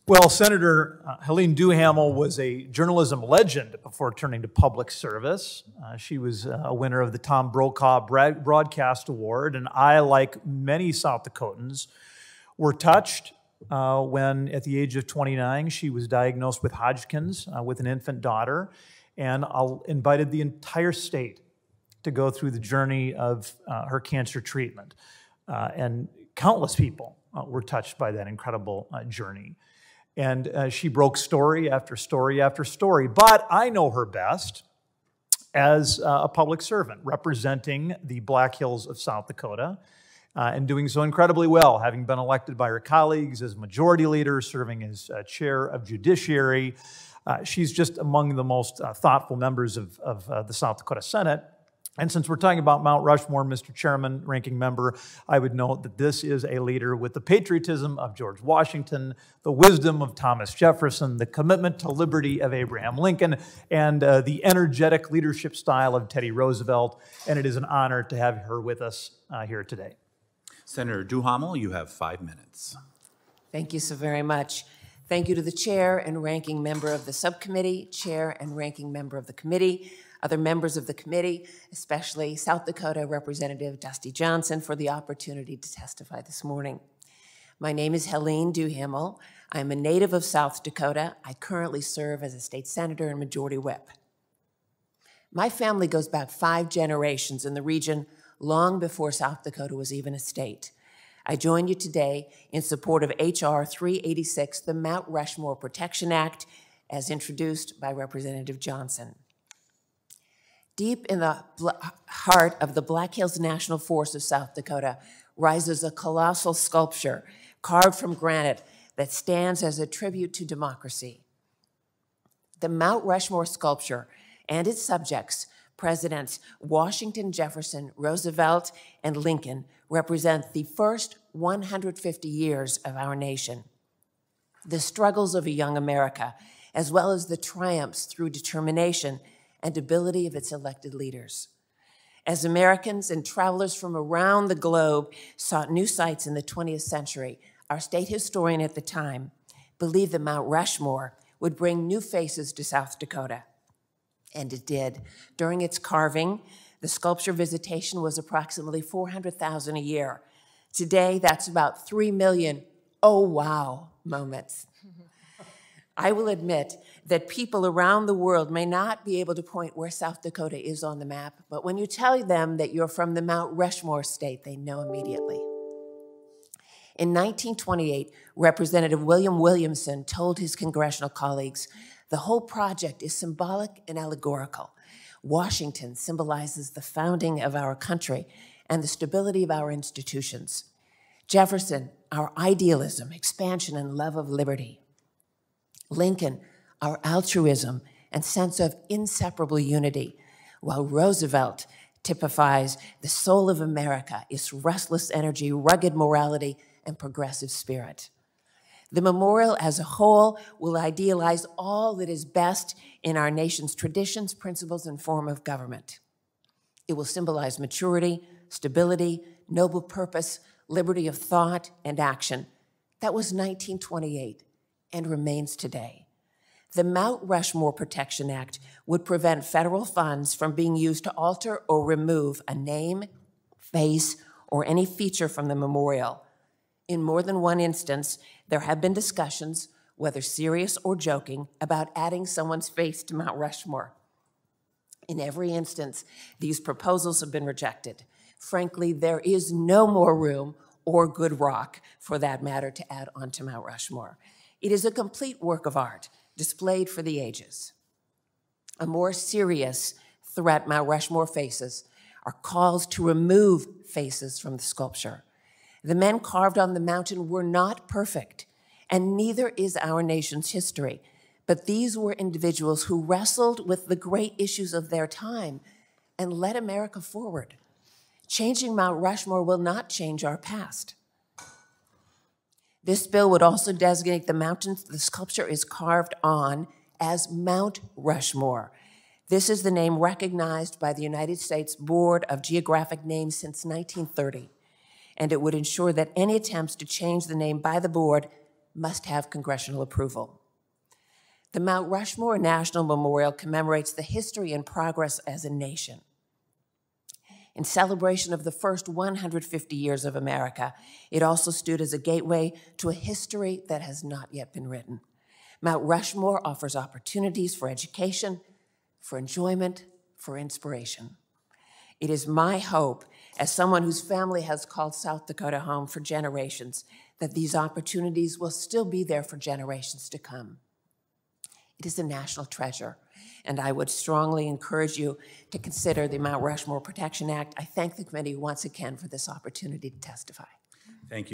Well, Senator Helene Duhamel was a journalism legend before turning to public service. She was a winner of the Tom Brokaw Broadcast Award, and I, like many South Dakotans, were touched when, at the age of 29, she was diagnosed with Hodgkin's with an infant daughter, and invited the entire state to go through the journey of her cancer treatment. And countless people were touched by that incredible journey. And she broke story after story after story. But I know her best as a public servant, representing the Black Hills of South Dakota, and doing so incredibly well, having been elected by her colleagues as majority leader, serving as chair of judiciary. She's just among the most thoughtful members of the South Dakota Senate. And since we're talking about Mount Rushmore, Mr. Chairman, ranking member, I would note that this is a leader with the patriotism of George Washington, the wisdom of Thomas Jefferson, the commitment to liberty of Abraham Lincoln, and the energetic leadership style of Teddy Roosevelt. And it is an honor to have her with us here today. Senator Duhamel, you have 5 minutes. Thank you so very much. Thank you to the chair and ranking member of the subcommittee, chair and ranking member of the committee, other members of the committee, especially South Dakota Representative Dusty Johnson, for the opportunity to testify this morning. My name is Helene Duhamel. I'm a native of South Dakota. I currently serve as a state senator and majority whip. My family goes back 5 generations in the region, long before South Dakota was even a state. I join you today in support of H.R. 386, the Mount Rushmore Protection Act, as introduced by Representative Johnson. Deep in the heart of the Black Hills National Forest of South Dakota rises a colossal sculpture carved from granite that stands as a tribute to democracy. The Mount Rushmore sculpture and its subjects, Presidents Washington, Jefferson, Roosevelt, and Lincoln, represent the first 150 years of our nation. The struggles of a young America, as well as the triumphs through determination and ability of its elected leaders. As Americans and travelers from around the globe sought new sites in the 20th century, our state historian at the time believed that Mount Rushmore would bring new faces to South Dakota. And it did. During its carving, the sculpture visitation was approximately 400,000 a year. Today, that's about 3 million, oh wow, moments. I will admit that people around the world may not be able to point where South Dakota is on the map, but when you tell them that you're from the Mount Rushmore state, they know immediately. In 1928, Representative William Williamson told his congressional colleagues, "The whole project is symbolic and allegorical. Washington symbolizes the founding of our country and the stability of our institutions. Jefferson, our idealism, expansion, and love of liberty. Lincoln, our altruism and sense of inseparable unity, while Roosevelt typifies the soul of America, its restless energy, rugged morality, and progressive spirit. The memorial as a whole will idealize all that is best in our nation's traditions, principles, and form of government. It will symbolize maturity, stability, noble purpose, liberty of thought and action. That was 1928 and remains today. The Mount Rushmore Protection Act would prevent federal funds from being used to alter or remove a name, face, or any feature from the memorial. In more than one instance, there have been discussions, whether serious or joking, about adding someone's face to Mount Rushmore. In every instance, these proposals have been rejected. Frankly, there is no more room or good rock, for that matter, to add onto Mount Rushmore. It is a complete work of art, displayed for the ages. A more serious threat Mount Rushmore faces are calls to remove faces from the sculpture. The men carved on the mountain were not perfect, and neither is our nation's history. But these were individuals who wrestled with the great issues of their time and led America forward. Changing Mount Rushmore will not change our past. This bill would also designate the mountains the sculpture is carved on as Mount Rushmore. This is the name recognized by the United States Board of Geographic Names since 1930. And it would ensure that any attempts to change the name by the board must have congressional approval. The Mount Rushmore National Memorial commemorates the history and progress as a nation. In celebration of the first 150 years of America, it also stood as a gateway to a history that has not yet been written. Mount Rushmore offers opportunities for education, for enjoyment, for inspiration. It is my hope, as someone whose family has called South Dakota home for generations, that these opportunities will still be there for generations to come. It is a national treasure, and I would strongly encourage you to consider the Mount Rushmore Protection Act. I thank the committee once again for this opportunity to testify.